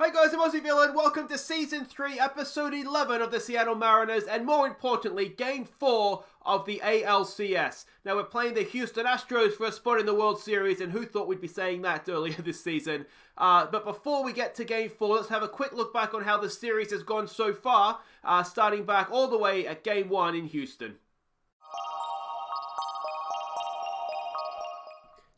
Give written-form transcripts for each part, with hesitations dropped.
Hi guys, I'm Aussie Villain. Welcome to Season 3, Episode 11 of the Seattle Mariners, and more importantly, Game 4 of the ALCS. Now, we're playing the Houston Astros for a spot in the World Series, and who thought we'd be saying that earlier this season? But before we get to Game 4, let's have a quick look back on how the series has gone so far, starting back all the way at Game 1 in Houston.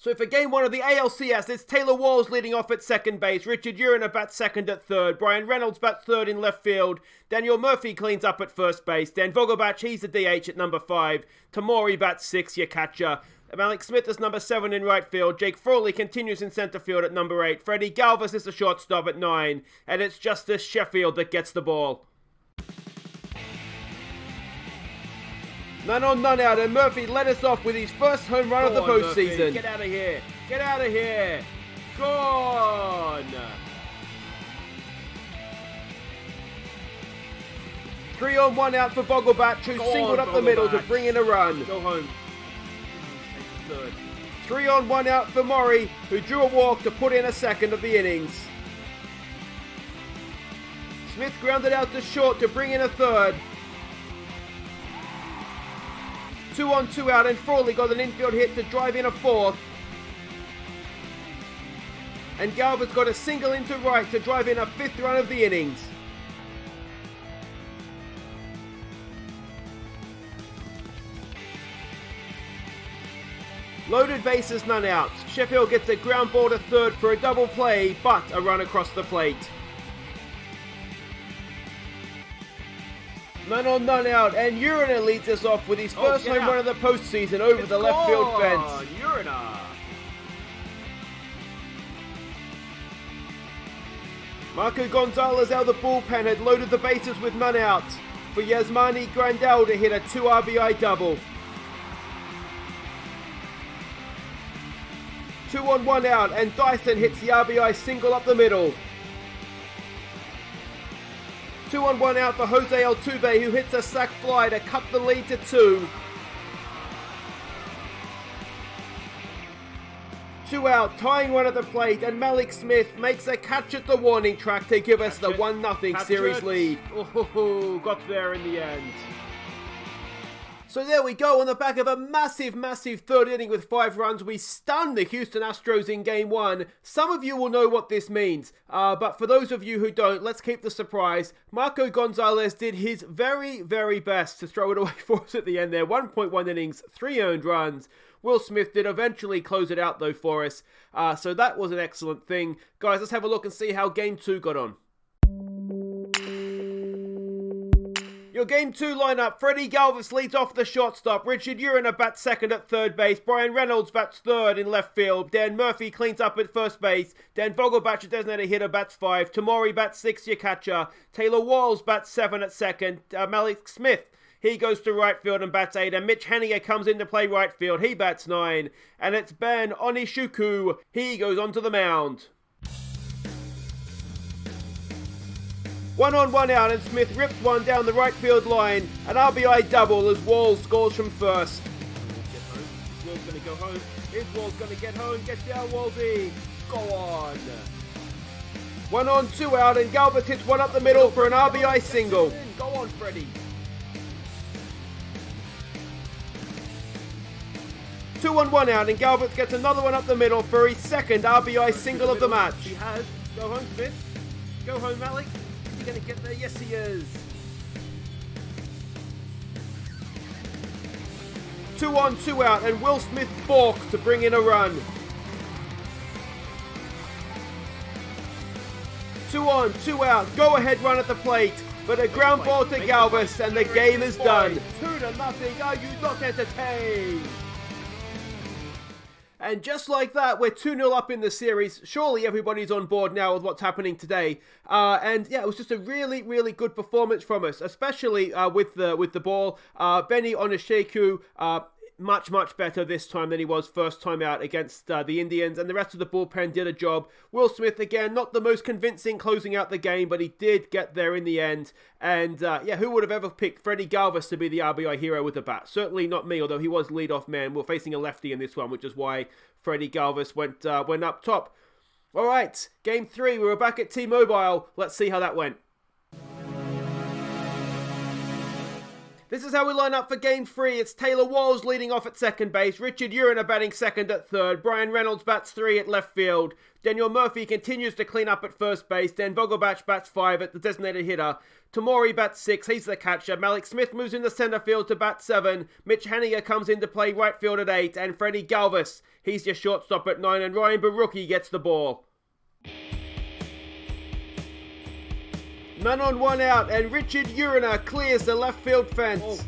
So for Game 1 of the ALCS, it's Taylor Walls leading off at second base, Richard Urena bats second at third, Brian Reynolds bats third in left field, Daniel Murphy cleans up at first base, Dan Vogelbach, he's the DH at number 5, Tamori bats 6, your catcher, Malik Smith is number 7 in right field, Jake Frawley continues in center field at number 8, Freddie Galvis is the shortstop at 9, and it's Justice Sheffield that gets the ball. None on, none out, and Murphy led us off with his first home run of the postseason. Get out of here. Get out of here. Gone. 3 on, 1 out for Vogelbach, who singled up the middle to bring in a run. Go home. 3 on, 1 out for Maury, who drew a walk to put in a second of the innings. Smith grounded out to short to bring in a third. 2 on, 2 out, and Frawley got an infield hit to drive in a fourth. And Galvis got a single into right to drive in a 5th run of the innings. Loaded bases, none out. Sheffield gets a ground ball to third for a double play, but a run across the plate. None on, none out, and Urena leads us off with his first home run of the postseason over the left field fence. Urena. Marco Gonzalez out of the bullpen had loaded the bases with none out for Yasmani Grandal to hit a 2 RBI double. 2 on, 1 out, and Dyson hits the RBI single up the middle. 2 on, 1 out for Jose Altuve, who hits a sac fly to cut the lead to 2. 2 out, tying one at the plate, and Malik Smith makes a catch at the warning track to give us the 1-0 series lead. Oh, got there in the end. So there we go, on the back of a massive third inning with 5 runs, we stunned the Houston Astros in Game 1. Some of you will know what this means, but for those of you who don't, let's keep the surprise. Marco Gonzalez did his very best to throw it away for us at the end there. 1.1 innings, 3 earned runs. Will Smith did eventually close it out though for us, so that was an excellent thing. Guys, let's have a look and see how Game 2 got on. Your Game 2 lineup, Freddie Galvis leads off the shortstop, Richard Urena bats second at third base, Brian Reynolds bats third in left field, Dan Murphy cleans up at first base, Dan Vogelbach, a designated hitter, bats 5, Tamori bats 6, your catcher, Taylor Walls bats 7 at second, Malik Smith, he goes to right field and bats 8, and Mitch Haniger comes in to play right field, he bats 9, and it's Ben Onishuku, he goes onto the mound. 1 on, 1 out, and Smith rips one down the right field line. An RBI double as Walls scores from first. Walls going to go home. Is Walls going to get home? Get down, Wallsy. Go on. 1 on, 2 out, and Galvis hits one up the middle for an RBI single. Go on, Freddie. 2 on, 1 out, and Galvis gets another one up the middle for his second RBI single of the match. He has. Go home, Smith. Go home, Malik. Is he going to get there? Yes, he is. 2 on, 2 out, and Will Smith balks to bring in a run. 2 on, 2 out, go ahead run at the plate, but a ground ball to Galvis, and the game is done. 2-0, are you not entertained? And just like that, we're 2-0 up in the series. Surely everybody's on board now with what's happening today. And yeah, it was just a really good performance from us, especially with the ball. Benny Onisheku, much better this time than he was first time out against the Indians, and the rest of the bullpen did a job. Will Smith, again, not the most convincing closing out the game, but he did get there in the end. And yeah, who would have ever picked Freddie Galvis to be the RBI hero with the bat? Certainly not me, although he was leadoff man. We're facing a lefty in this one, which is why Freddie Galvis went up top. All right, game 3. We were back at T-Mobile. Let's see how that went. This is how we line up for game 3. It's Taylor Walls leading off at second base. Richard Uriner batting second at third. Brian Reynolds bats 3 at left field. Daniel Murphy continues to clean up at first base. Dan Vogelbach bats 5 at the designated hitter. Tamori bats 6. He's the catcher. Malik Smith moves into center field to bat 7. Mitch Haniger comes in to play right field at 8. And Freddie Galvis, he's your shortstop at 9. And Ryan Barucki gets the ball. Man on, 1 out, and Richard Uriner clears the left field fence. Oh,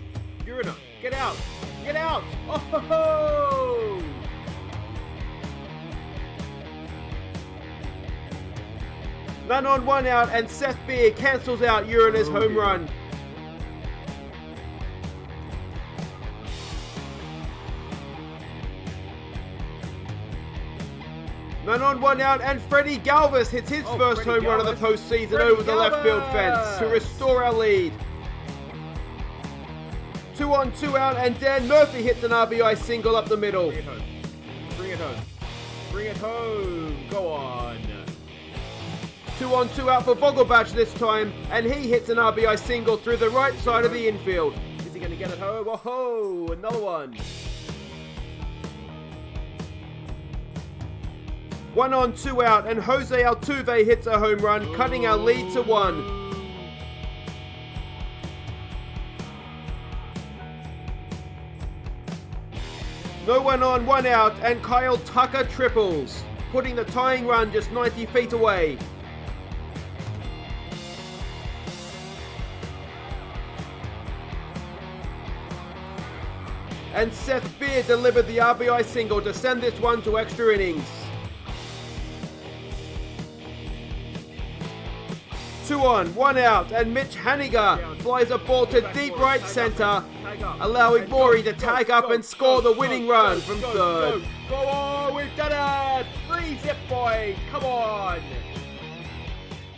Uriner, get out! Get out! Oh ho ho! Man on, 1 out, and Seth Beer cancels out Uriner's home run. Man on, 1 out, and Freddie Galvis hits his first home run of the postseason over the left field fence to restore our lead. 2 on, 2 out, and Dan Murphy hits an RBI single up the middle. Bring it home. Bring it home. Bring it home. Go on. 2 on, 2 out for Vogelbach this time, and he hits an RBI single through the right side of the infield. Is he going to get it home? Oh ho! Another one. 1 on, 2 out, and Jose Altuve hits a home run, cutting our lead to 1. No one on, 1 out, and Kyle Tucker triples, putting the tying run just 90 feet away. And Seth Beer delivered the RBI single to send this one to extra innings. 2 on, 1 out, and Mitch Haniger flies a ball to deep right center, allowing Morey to tag up and score the winning run from third. Go on, we've done it! 3-zip, boys, come on!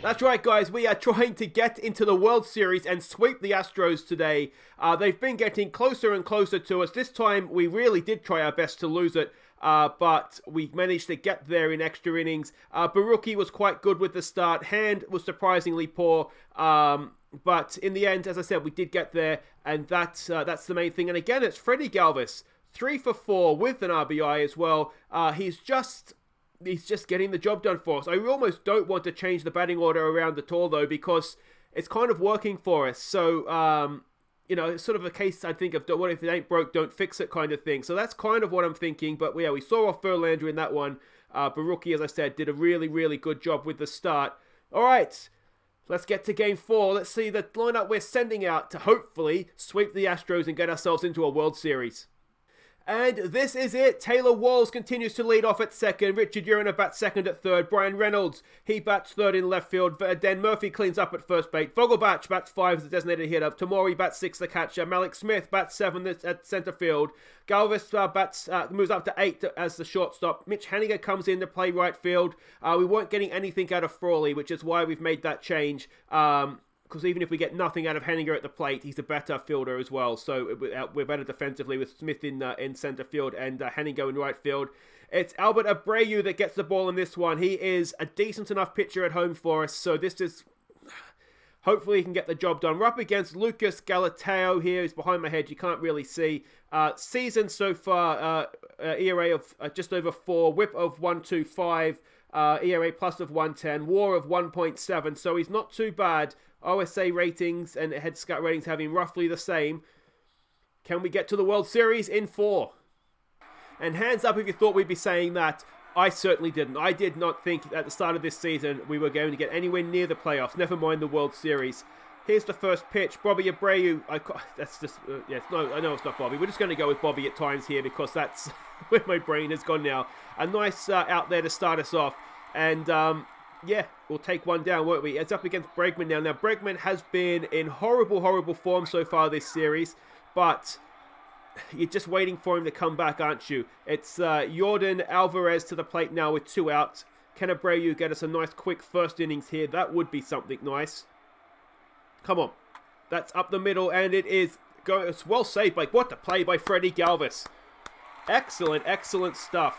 That's right, guys, we are trying to get into the World Series and sweep the Astros today. They've been getting closer and closer to us. This time, we really did try our best to lose it. But we managed to get there in extra innings. Barucki was quite good with the start. Hand was surprisingly poor. But in the end, as I said, we did get there. And that's the main thing. And again, it's Freddie Galvis. 3 for 4 with an RBI as well. He's just getting the job done for us. I almost don't want to change the batting order around at all, though, because it's kind of working for us. So, you know, it's sort of a case, I think, of what if it ain't broke, don't fix it kind of thing. So that's kind of what I'm thinking. But yeah, we saw off Verlander in that one. Barucki, as I said, did a really, really good job with the start. All right, let's get to game 4. Let's see the lineup we're sending out to hopefully sweep the Astros and get ourselves into a World Series. And this is it. Taylor Walls continues to lead off at second. Richard Uriner bats second at third. Brian Reynolds, he bats third in left field. Dan Murphy cleans up at first base. Vogelbach bats 5 as the designated hitter. Tamori bats 6 the catcher. Malik Smith bats 7 at center field. Galvis moves up to 8 as the shortstop. Mitch Haniger comes in to play right field. We weren't getting anything out of Frawley, which is why we've made that change. Because even if we get nothing out of Haniger at the plate, he's a better fielder as well. So we're better defensively with Smith in center field and Haniger in right field. It's Albert Abreu that gets the ball in this one. He is a decent enough pitcher at home for us. So this is... Hopefully he can get the job done. We're up against Lucas Galateo here. He's behind my head. You can't really see. Season so far, ERA of just over 4. Whip of 1.25. ERA plus of 1.10. WAR of 1.7. So he's not too bad. OSA ratings and head scout ratings having roughly the same. Can we get to the World Series in 4? And hands up if you thought we'd be saying that. I certainly didn't. I did not think at the start of this season we were going to get anywhere near the playoffs, never mind the World Series. Here's the first pitch. Bobby Abreu. That's just... no, I know it's not Bobby. We're just going to go with Bobby at times here because that's where my brain has gone now. A nice out there to start us off. And... yeah, we'll take one down, won't we? It's up against Bregman now. Now, Bregman has been in horrible, horrible form so far this series, but you're just waiting for him to come back, aren't you? It's Jordan Alvarez to the plate now with 2 outs. Can Abreu get us a nice, quick first innings here? That would be something nice. Come on. That's up the middle, and it is going. It's well saved by, what the play by Freddie Galvis. Excellent, excellent stuff.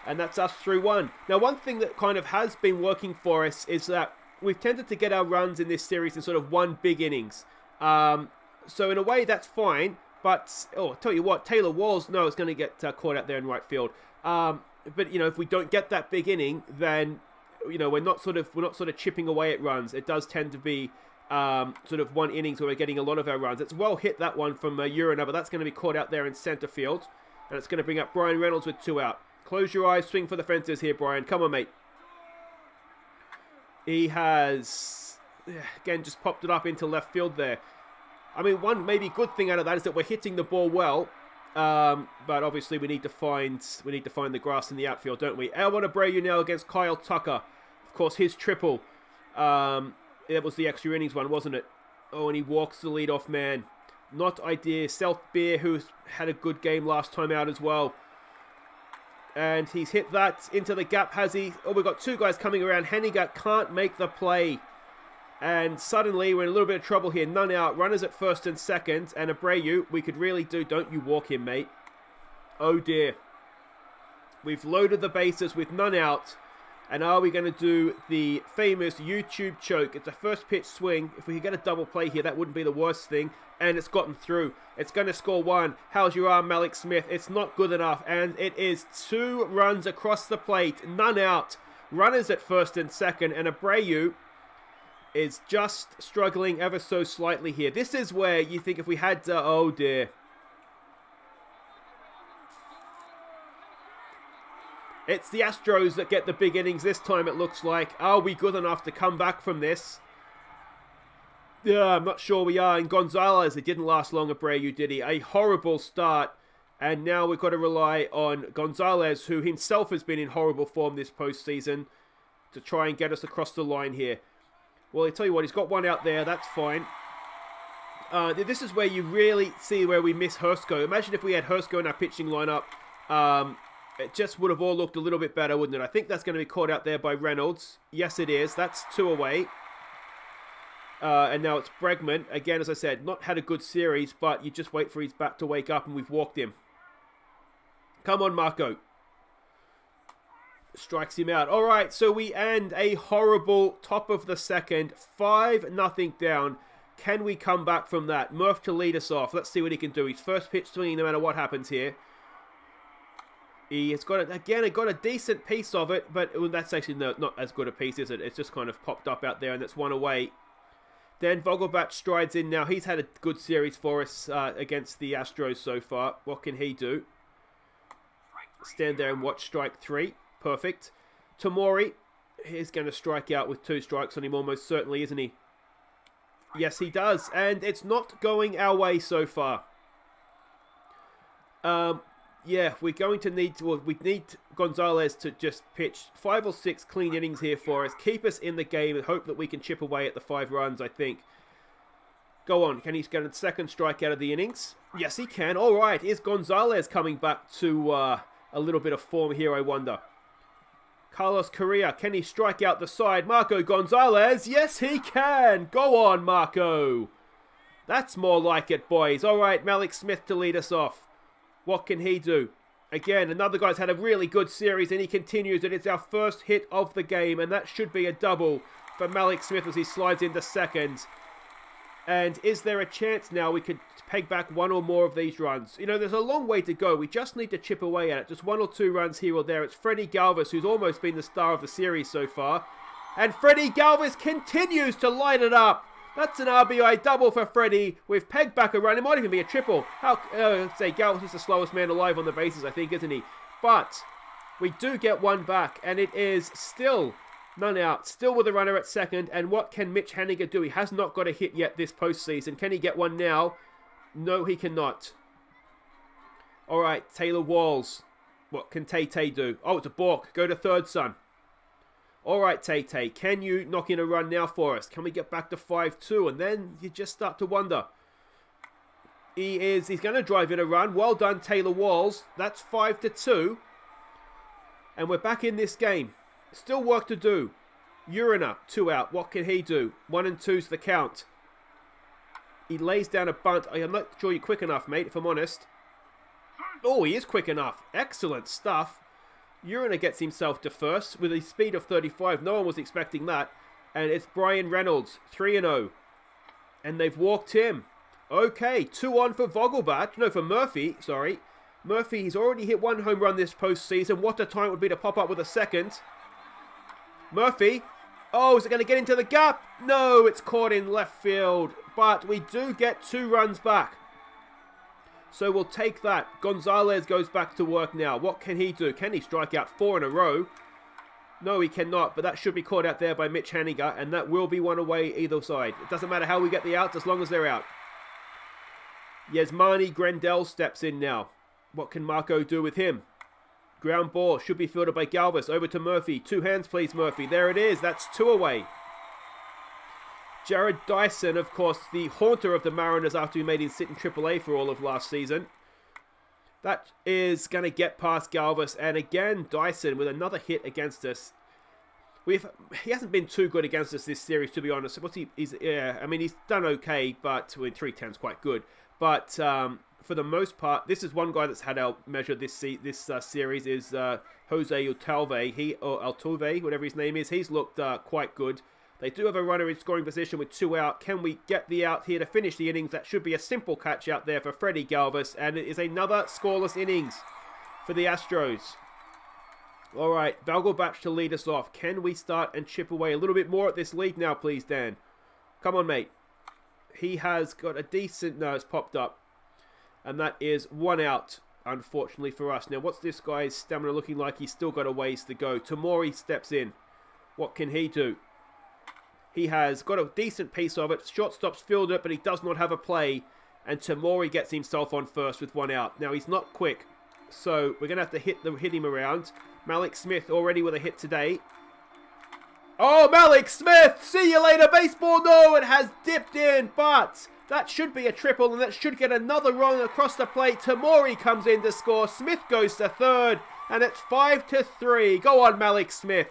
And that's us 3-1. Now, one thing that kind of has been working for us is that we've tended to get our runs in this series in sort of one big innings. So in a way, that's fine. But, I'll tell you what, Taylor Walls, no, is going to get caught out there in right field. But, you know, if we don't get that big inning, then, you know, we're not sort of chipping away at runs. It does tend to be sort of one innings where we're getting a lot of our runs. It's well hit, that one from Urina, but that's going to be caught out there in center field. And it's going to bring up Brian Reynolds with 2 out. Close your eyes, swing for the fences here, Brian. Come on, mate. He has, again, just popped it up into left field there. I mean, one maybe good thing out of that is that we're hitting the ball well, but obviously we need to find the grass in the outfield, don't we? Albert Abreu now against Kyle Tucker. Of course, his triple. It was the extra innings one, wasn't it? Oh, and he walks the leadoff man. Not ideal. Self Beer, who's had a good game last time out as well. And he's hit that into the gap, has he? Oh, we've got 2 guys coming around. Henniger can't make the play. And suddenly we're in a little bit of trouble here. None out. Runners at first and second. And Abreu, we could really do. Don't you walk him, mate. Oh, dear. We've loaded the bases with none out. And are we going to do the famous YouTube choke? It's a first pitch swing. If we could get a double play here, that wouldn't be the worst thing. And it's gotten through. It's going to score 1. How's your arm, Malik Smith? It's not good enough. And it is 2 runs across the plate. None out. Runners at first and second. And Abreu is just struggling ever so slightly here. This is where you think if we had... oh, dear. It's the Astros that get the big innings this time, it looks like. Are we good enough to come back from this? Yeah, I'm not sure we are. And Gonzalez, it didn't last long, Abreu, did he? A horrible start. And now we've got to rely on Gonzalez, who himself has been in horrible form this postseason, to try and get us across the line here. Well, I tell you what, he's got 1 out there. That's fine. This is where you really see where we miss Hursko. Imagine if we had Hursko in our pitching lineup. It just would have all looked a little bit better, wouldn't it? I think that's going to be caught out there by Reynolds. Yes, it is. That's 2 away. And now it's Bregman. Again, as I said, not had a good series, but you just wait for his bat to wake up and we've walked him. Come on, Marco. Strikes him out. All right, so we end a horrible top of the second. 5-0 down. Can we come back from that? Murph to lead us off. Let's see what he can do. His first pitch swinging no matter what happens here. He has got it again. Got a decent piece of it, but that's actually not as good a piece, is it? It's just kind of popped up out there, and that's 1 away. Dan Vogelbach strides in now. He's had a good series for us against the Astros so far. What can he do? Stand there and watch strike 3. Perfect. Tamori is going to strike out with 2 strikes on him almost certainly, isn't he? Yes, he does. And it's not going our way so far. Yeah, we're going to need to... Well, we need Gonzalez to just pitch 5 or 6 clean innings here for us. Keep us in the game and hope that we can chip away at the 5 runs, I think. Go on. Can he get a second strike out of the innings? Yes, he can. All right. Is Gonzalez coming back to a little bit of form here, I wonder? Carlos Correa, can he strike out the side? Marco Gonzalez, yes he can! Go on, Marco! That's more like it, boys. All right, Malik Smith to lead us off. What can he do? Again, another guy's had a really good series, and he continues it. It's our first hit of the game, and that should be a double for Malik Smith as he slides into second. And is there a chance now we could peg back 1 or more of these runs? You know, there's a long way to go. We just need to chip away at it. Just 1 or 2 runs here or there. It's Freddie Galvis, who's almost been the star of the series so far. And Freddie Galvis continues to light it up. That's an RBI double for Freddie. We've pegged back a run. It might even be a triple. Let's say Galvis is the slowest man alive on the bases, I think, isn't he? But we do get 1 back, and it is still... none out, still with a runner at second, and what can Mitch Haniger do? He has not got a hit yet this postseason. Can he get one now? No, he cannot. All right, Taylor Walls. What can Tay-Tay do? Oh, it's a balk. Go to third, son. All right, Tay-Tay, can you knock in a run now for us? Can we get back to 5-2? And then you just start to wonder. He's going to drive in a run. Well done, Taylor Walls. That's 5-2. And we're back in this game. Still work to do. Urina, 2 out. What can he do? 1 and 2's the count. He lays down a bunt. I'm not sure you're quick enough, mate, if I'm honest. Oh, he is quick enough. Excellent stuff. Urena gets himself to first with a speed of 35. No one was expecting that. And it's Brian Reynolds, 3-0. And they've walked him. Okay, 2-on for Vogelbach. No, for Murphy, sorry. Murphy, he's already hit 1 home run this postseason. What a time it would be to pop up with a second. Murphy. Oh, is it going to get into the gap? No, it's caught in left field. But we do get 2 runs back. So we'll take that. Gonzalez goes back to work now. What can he do? Can he strike out 4 in a row? No, he cannot, but that should be caught out there by Mitch Haniger, and that will be 1 away either side. It doesn't matter how we get the outs as long as they're out. Yasmani Grandel steps in now. What can Marco do with him? Ground ball should be fielded by Galvis. Over to Murphy. 2 hands, please, Murphy. There it is. That's 2 away. Jared Dyson, of course, the haunter of the Mariners after he made him sit in AAA for all of last season. That is going to get past Galvis. And again, Dyson with another hit against us. He hasn't been too good against us this series, to be honest. He's done okay, but 310 is quite good. But for the most part, this is one guy that's had our measure this series is Jose Altuve, whatever his name is. He's looked quite good. They do have a runner in scoring position with 2 out. Can we get the out here to finish the innings? That should be a simple catch out there for Freddie Galvis. And it is another scoreless innings for the Astros. All right, Vogelbach to lead us off. Can we start and chip away a little bit more at this lead now, please, Dan? Come on, mate. He has got a decent... No, it's popped up. And that is 1 out, unfortunately for us. Now, what's this guy's stamina looking like? He's still got a ways to go. Tamori steps in. What can he do? He has got a decent piece of it. Shortstop's fielded it, but he does not have a play. And Tamori gets himself on first with 1 out. Now, he's not quick, so we're going to have to hit him around. Malik Smith already with a hit today. Oh, Malik Smith! See you later, baseball! No, it has dipped in, but that should be a triple, and that should get another run across the plate. Tamori comes in to score. Smith goes to third, and it's 5-3. Go on, Malik Smith.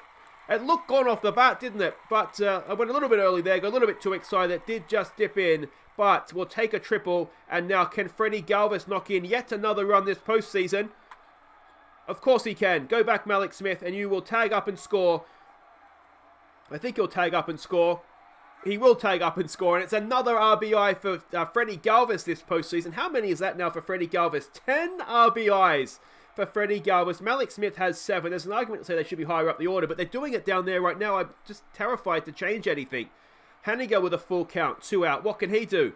It looked gone off the bat, didn't it? But I went a little bit early there, got a little bit too excited. It did just dip in, but we'll take a triple. And now can Freddie Galvis knock in yet another run this postseason? Of course he can. Go back, Malik Smith, and you will tag up and score. I think he'll tag up and score. He will tag up and score, and it's another RBI for Freddie Galvis this postseason. How many is that now for Freddie Galvis? 10 RBIs for Freddie Galvis. Malik Smith has 7. There's an argument to say they should be higher up the order, but they're doing it down there right now. I'm just terrified to change anything. Haniger with a full count, 2 out. What can he do?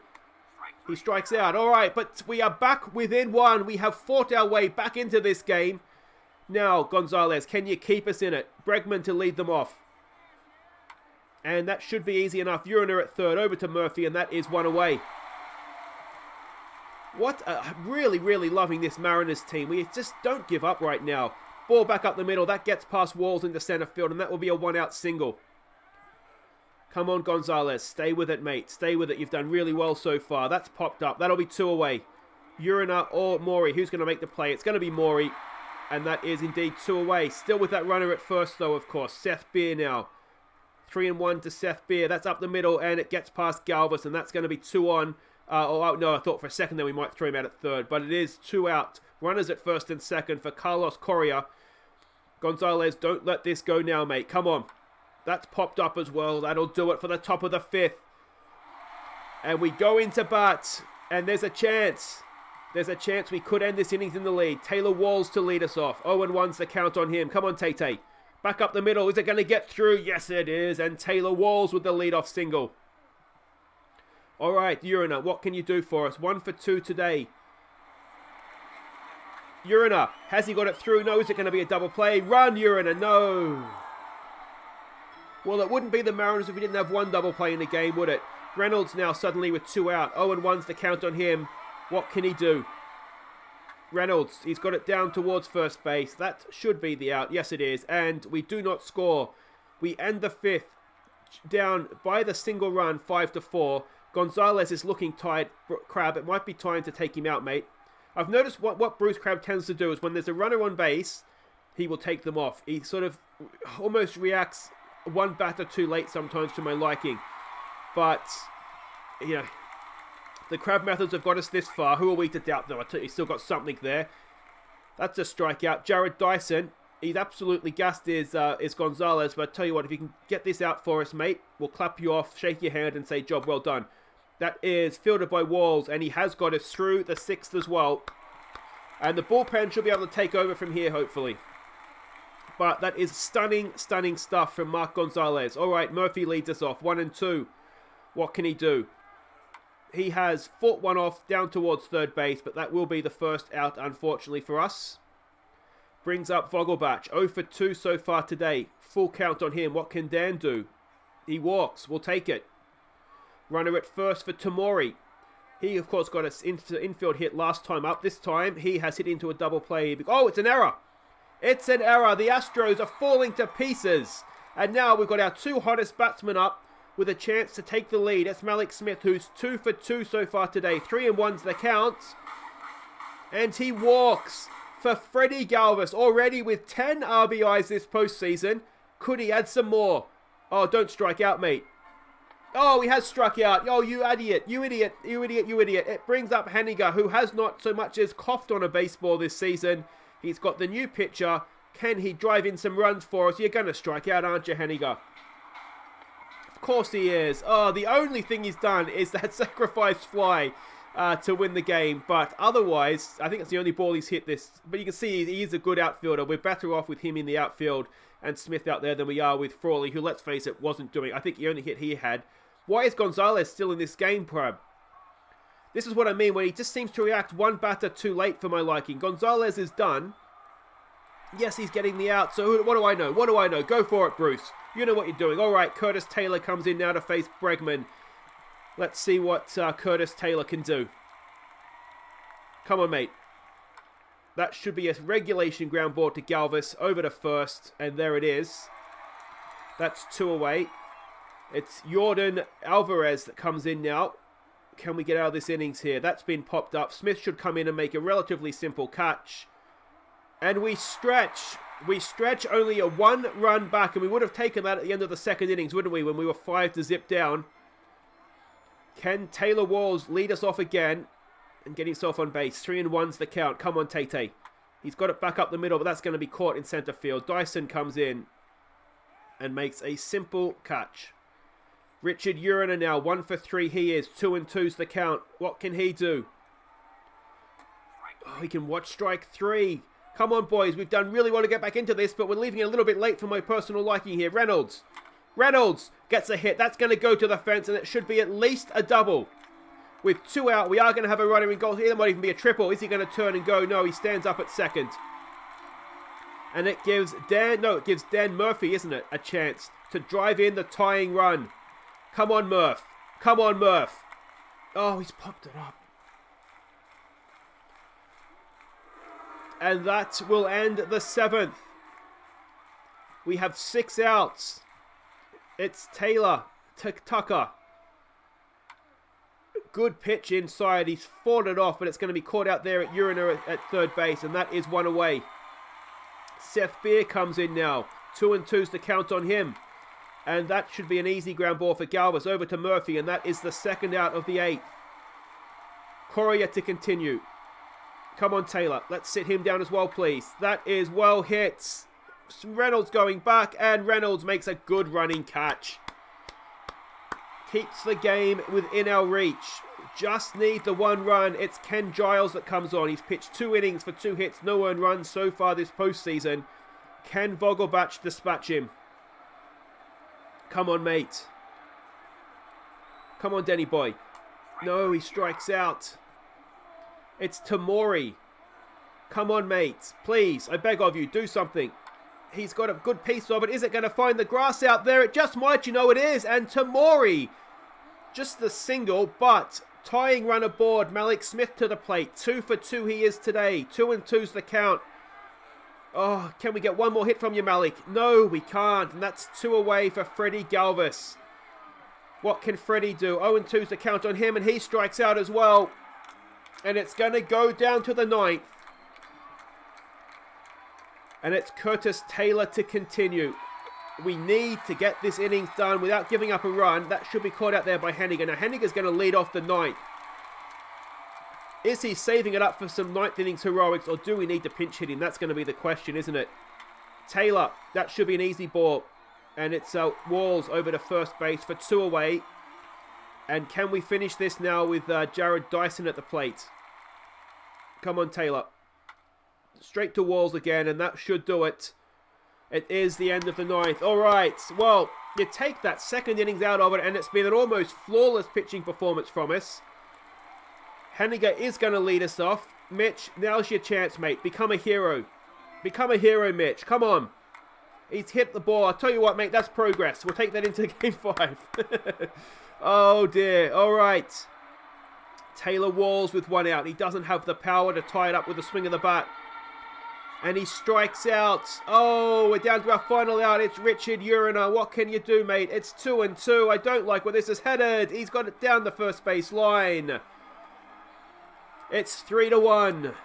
He strikes out. All right, but we are back within 1. We have fought our way back into this game. Now, Gonzalez, can you keep us in it? Bregman to lead them off. And that should be easy enough. Urena at third. Over to Murphy, and that is 1 away. Really, really loving this Mariners team. We just don't give up right now. Ball back up the middle. That gets past Walls into center field, and that will be a 1-out single. Come on, Gonzalez. Stay with it, mate. Stay with it. You've done really well so far. That's popped up. That'll be 2 away. Urena or Maury. Who's going to make the play? It's going to be Maury. And that is indeed 2 away. Still with that runner at first, though, of course. Seth Beer now. 3-1 to Seth Beer. That's up the middle, and it gets past Galvis, and that's going to be 2 on. No, I thought for a second that we might throw him out at third, but it is 2 out. Runners at first and second for Carlos Correa. Gonzalez, don't let this go now, mate. Come on. That's popped up as well. That'll do it for the top of the 5th. And we go into bat, and there's a chance. There's a chance we could end this innings in the lead. Taylor Walls to lead us off. 0-1's the count on him. Come on, Tay-Tay. Back up the middle. Is it going to get through? Yes, it is. And Taylor Walls with the leadoff single. All right, Urena, what can you do for us? 1 for 2 today. Urena, has he got it through? No, is it going to be a double play? Run, Urena, no. Well, it wouldn't be the Mariners if we didn't have 1 double play in the game, would it? Reynolds now suddenly with 2 out. 0-1's the count on him. What can he do? Reynolds, he's got it down towards first base. That should be the out. Yes, it is. And we do not score. We end the 5th down by the single run, 5-4. Gonzalez is looking tired. Crab, it might be time to take him out, mate. I've noticed what Bruce Crab tends to do is when there's a runner on base, he will take them off. He sort of almost reacts 1 batter too late sometimes to my liking. But, you know, the Crab methods have got us this far. Who are we to doubt, though? I tell you, he's still got something there. That's a strikeout. Jared Dyson. He's absolutely gassed is Gonzalez, but I tell you what, if you can get this out for us, mate, we'll clap you off, shake your hand, and say, job well done. That is fielded by Walls, and he has got us through the 6th as well. And the bullpen should be able to take over from here, hopefully. But that is stunning, stunning stuff from Mark Gonzalez. All right, Murphy leads us off, 1-2. What can he do? He has fought one off down towards third base, but that will be the first out, unfortunately, for us. Brings up Vogelbach, 0 for 2 so far today. Full count on him. What can Dan do? He walks. We'll take it. Runner at first for Tamori. He, of course, got an infield hit last time up. This time, he has hit into a double play. Oh, it's an error. It's an error. The Astros are falling to pieces. And now we've got our 2 hottest batsmen up with a chance to take the lead. That's Malik Smith, who's 2 for 2 so far today. 3-1's the count. And he walks for Freddie Galvis, already with 10 RBIs this postseason. Could he add some more? Oh, don't strike out, mate. Oh, he has struck out. Oh, you idiot. You idiot. You idiot. You idiot. It brings up Haniger, who has not so much as coughed on a baseball this season. He's got the new pitcher. Can he drive in some runs for us? You're going to strike out, aren't you, Haniger? Of course he is. Oh, the only thing he's done is that sacrifice fly to win the game. But otherwise, I think it's the only ball he's hit this. But you can see he is a good outfielder. We're better off with him in the outfield and Smith out there than we are with Frawley, who, let's face it, wasn't doing. I think the only hit he had. Why is Gonzalez still in this game, Prab? This is what I mean when he just seems to react one batter too late for my liking. Gonzalez is done. Yes, he's getting the out. So what do I know? What do I know? Go for it, Bruce. You know what you're doing. All right, Curtis Taylor comes in now to face Bregman. Let's see what Curtis Taylor can do. Come on, mate. That should be a regulation ground ball to Galvis over to first. And there it is. That's 2 away. It's Jordan Alvarez that comes in now. Can we get out of this innings here? That's been popped up. Smith should come in and make a relatively simple catch. And we stretch. We stretch only a 1-run back. And we would have taken that at the end of the second innings, wouldn't we? When we were 5-0 down. Can Taylor Walls lead us off again and get himself on base? 3-1's the count. Come on, Tay-Tay. He's got it back up the middle, but that's going to be caught in center field. Dyson comes in and makes a simple catch. Richard Uriner now, 1 for 3 he is. 2-2's the count. What can he do? Oh, he can watch strike 3. Come on, boys. We've done really well to get back into this, but we're leaving it a little bit late for my personal liking here. Reynolds. Reynolds gets a hit. That's going to go to the fence, and it should be at least a double. With 2 out, we are going to have a runner in goal here. There might even be a triple. Is he going to turn and go? No, he stands up at second. And it gives Dan Murphy, isn't it, a chance to drive in the tying run. Come on, Murph. Come on, Murph. Oh, he's popped it up. And that will end the 7th. We have 6 outs. It's Taylor Tucker. Good pitch inside. He's fought it off, but it's going to be caught out there at Uriner at third base, and that is 1 away. Seth Beer comes in now. 2-2's the count on him. And that should be an easy ground ball for Galvis. Over to Murphy, and that is the 2nd out of the 8th. Correa to continue. Come on, Taylor. Let's sit him down as well, please. That is well hit. Reynolds going back, and Reynolds makes a good running catch. Keeps the game within our reach. Just need the 1 run. It's Ken Giles that comes on. He's pitched 2 innings for 2 hits. No earned runs so far this postseason. Can Vogelbach dispatch him? Come on, mate. Come on, Denny boy. No, he strikes out. It's Tamori. Come on, mate. Please, I beg of you, do something. He's got a good piece of it. Is it going to find the grass out there? It just might. You know it is. And Tamori. Just the single, but tying run aboard. Malik Smith to the plate. 2 for 2 he is today. 2-2's the count. Oh, can we get one more hit from you, Malik? No, we can't. And that's 2 away for Freddie Galvis. What can Freddie do? 0-2's the count on him, and he strikes out as well. And it's going to go down to the 9th. And it's Curtis Taylor to continue. We need to get this innings done without giving up a run. That should be caught out there by Haniger. Now, Haniger's going to lead off the 9th. Is he saving it up for some 9th innings heroics, or do we need to pinch hit him? That's going to be the question, isn't it? Taylor, that should be an easy ball. And it's Walls over to first base for 2 away. And can we finish this now with Jared Dyson at the plate? Come on, Taylor. Straight to Walls again, and that should do it. It is the end of the 9th. All right, well, you take that second innings out of it, and it's been an almost flawless pitching performance from us. Henniger is going to lead us off. Mitch, now's your chance, mate. Become a hero. Become a hero, Mitch. Come on. He's hit the ball. I'll tell you what, mate, that's progress. We'll take that into Game 5. Oh, dear. All right. Taylor Walls with 1 out. He doesn't have the power to tie it up with a swing of the bat. And he strikes out. Oh, we're down to our final out. It's Richard Uriner. What can you do, mate? It's 2-2. I don't like where this is headed. He's got it down the first base line. It's 3-1.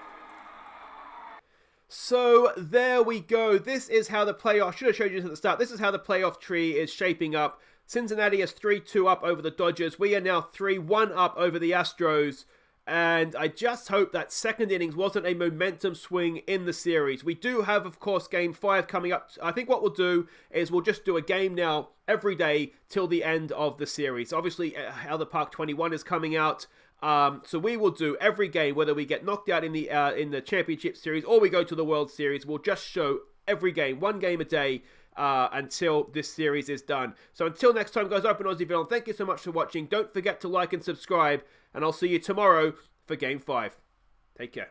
So there we go. This is how the playoff, should have showed you this at the start. This is how the playoff tree is shaping up. Cincinnati is 3-2 up over the Dodgers. We are now 3-1 up over the Astros. And I just hope that second innings wasn't a momentum swing in the series. We do have, of course, Game 5 coming up. I think what we'll do is we'll just do a game now every day till the end of the series. Obviously, Albert Park 21 is coming out. So we will do every game, whether we get knocked out in the championship series or we go to the World Series. We'll just show every game, 1 game a day, until this series is done. So until next time, guys, Open Aussieville, thank you so much for watching. Don't forget to like and subscribe, and I'll see you tomorrow for Game 5. Take care.